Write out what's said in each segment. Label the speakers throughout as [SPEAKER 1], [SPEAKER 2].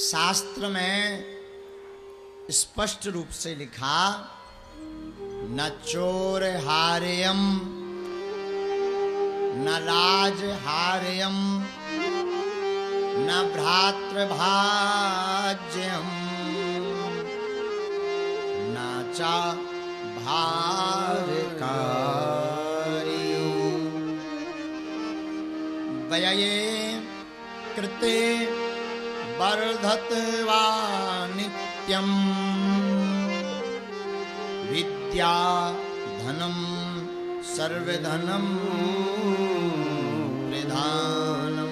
[SPEAKER 1] शास्त्र में स्पष्ट रूप से लिखा, न चोर हार्यम न राज हार्यम न भ्रातृभाज्यम न चा भारकार्यो व्यये कृते वर्धत वा नित्यम विद्या धनम सर्वधनम निधानम।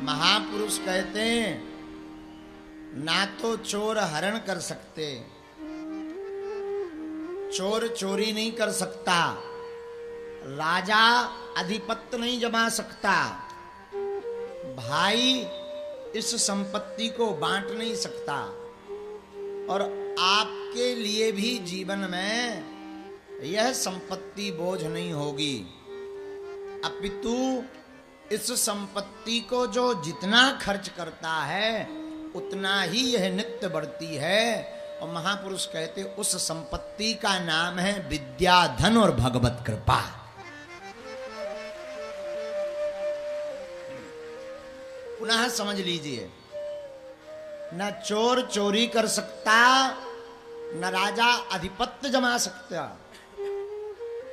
[SPEAKER 1] महापुरुष कहते हैं, ना तो चोर हरण कर सकते, चोर चोरी नहीं कर सकता, राजा अधिपत्य नहीं जमा सकता, भाई इस संपत्ति को बांट नहीं सकता, और आपके लिए भी जीवन में यह संपत्ति बोझ नहीं होगी, अपितु इस संपत्ति को जो जितना खर्च करता है उतना ही यह नित्य बढ़ती है। और महापुरुष कहते उस संपत्ति का नाम है विद्या, धन और भगवत कृपा। पुनः समझ लीजिए, न चोर चोरी कर सकता, न राजा अधिपत्य जमा सकता,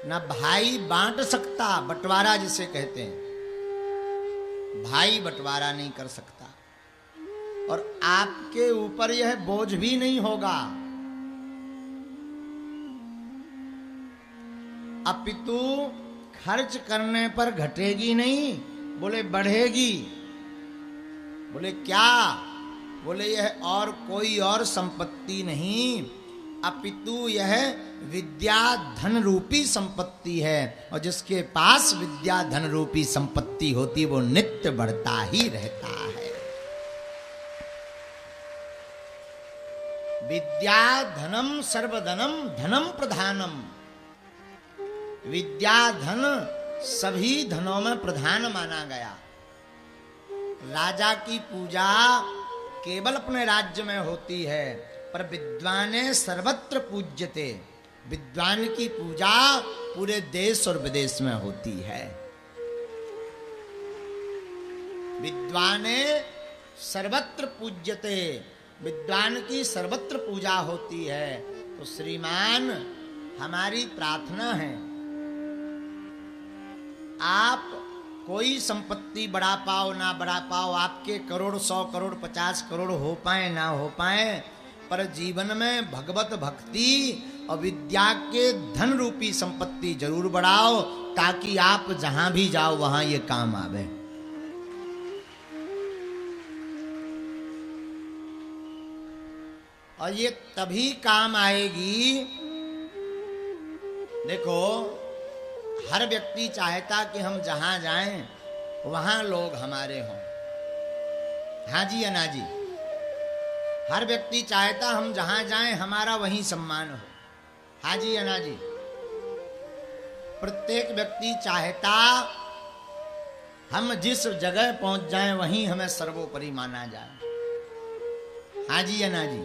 [SPEAKER 1] न भाई बांट सकता, बंटवारा जिसे कहते हैं, भाई बंटवारा नहीं कर सकता, और आपके ऊपर यह बोझ भी नहीं होगा, अपितु खर्च करने पर घटेगी नहीं, बोले बढ़ेगी। बोले क्या? बोले यह और कोई और संपत्ति नहीं, अपितु यह विद्या धन रूपी संपत्ति है, और जिसके पास विद्या धन रूपी संपत्ति होती वो नित्य बढ़ता ही रहता है। विद्या धनम सर्वधनम धनम प्रधानम। विद्या धन सभी धनों में प्रधान माना गया। राजा की पूजा केवल अपने राज्य में होती है, पर विद्वाने सर्वत्र पूज्यते। विद्वान की पूजा पूरे देश और विदेश में होती है। विद्वाने सर्वत्र पूज्यते, विद्वान की सर्वत्र पूजा होती है। तो श्रीमान, हमारी प्रार्थना है, आप कोई संपत्ति बढ़ा पाओ ना बढ़ा पाओ, आपके करोड़ 100 करोड़ 50 करोड़ हो पाए ना हो पाए, पर जीवन में भगवत भक्ति और विद्या के धन रूपी संपत्ति जरूर बढ़ाओ, ताकि आप जहां भी जाओ वहां ये काम आवे। और ये तभी काम आएगी, देखो हर व्यक्ति चाहता कि हम जहां जाएं वहां लोग हमारे हों। हाँ जी या ना जी? हर व्यक्ति चाहता हम जहां जाएं हमारा वहीं सम्मान हो। हाँ जी या ना जी? प्रत्येक व्यक्ति चाहता हम जिस जगह पहुंच जाएं वहीं हमें सर्वोपरि माना जाए। हाँ जी या ना जी?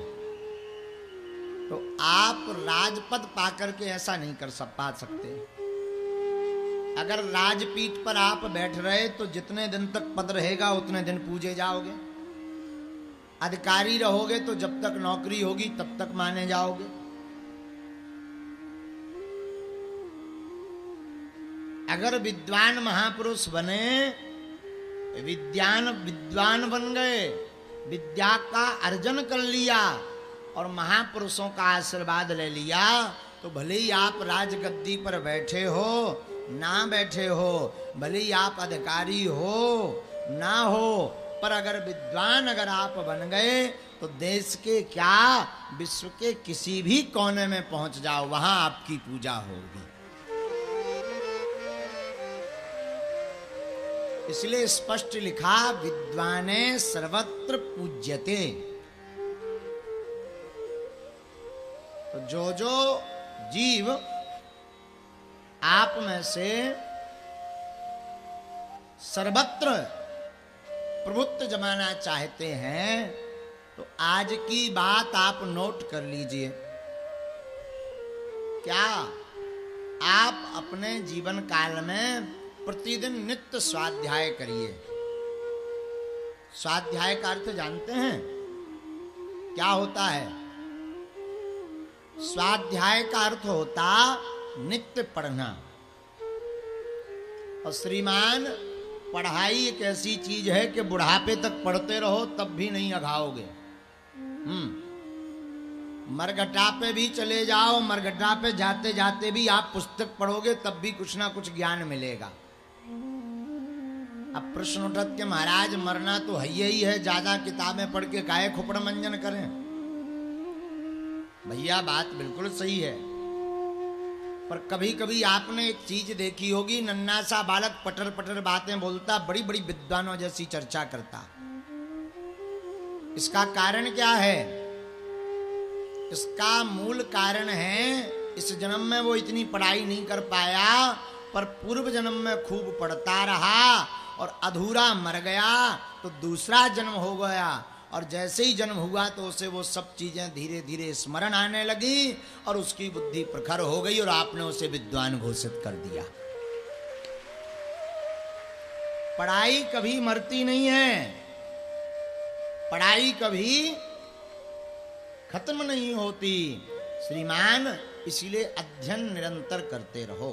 [SPEAKER 1] तो आप राजपद पाकर के ऐसा नहीं कर पा सकते। अगर राजपीठ पर आप बैठ रहे तो जितने दिन तक पद रहेगा उतने दिन पूजे जाओगे। अधिकारी रहोगे तो जब तक नौकरी होगी तब तक माने जाओगे। अगर विद्वान महापुरुष बने, विद्वान बन गए, विद्या का अर्जन कर लिया और महापुरुषों का आशीर्वाद ले लिया, तो भले ही आप राजगद्दी पर बैठे हो ना बैठे हो, भले ही आप अधिकारी हो ना हो, पर अगर विद्वान अगर आप बन गए तो देश के क्या विश्व के किसी भी कोने में पहुंच जाओ, वहां आपकी पूजा होगी। इसलिए स्पष्ट लिखा, विद्वाने सर्वत्र पूज्यते। तो जो जो जीव आप में से सर्वत्र प्रभुत्व जमाना चाहते हैं, तो आज की बात आप नोट कर लीजिए। क्या आप अपने जीवन काल में प्रतिदिन नित्य स्वाध्याय करिए। स्वाध्याय का अर्थ जानते हैं क्या होता है? स्वाध्याय का अर्थ होता नित्य पढ़ना। और श्रीमान, पढ़ाई एक ऐसी चीज है कि बुढ़ापे तक पढ़ते रहो तब भी नहीं अघाओगे। मरघटा पे भी चले जाओ, मरघटा पे जाते जाते भी आप पुस्तक पढ़ोगे तब भी कुछ ना कुछ ज्ञान मिलेगा। अब प्रश्न उठत के महाराज मरना तो है ही है, ज्यादा किताबें पढ़ के काहे खुपड़ मंजन करें? भैया बात बिल्कुल सही है, पर कभी कभी आपने एक चीज देखी होगी, नन्ना सा बालक पटर पटर बातें बोलता, बड़ी बड़ी विद्वानों जैसी चर्चा करता। इसका कारण क्या है? इसका मूल कारण है इस जन्म में वो इतनी पढ़ाई नहीं कर पाया, पर पूर्व जन्म में खूब पढ़ता रहा और अधूरा मर गया तो दूसरा जन्म हो गया, और जैसे ही जन्म हुआ तो उसे वो सब चीजें धीरे धीरे स्मरण आने लगी और उसकी बुद्धि प्रखर हो गई और आपने उसे विद्वान घोषित कर दिया। पढ़ाई कभी मरती नहीं है, पढ़ाई कभी खत्म नहीं होती श्रीमान, इसीलिए अध्ययन निरंतर करते रहो।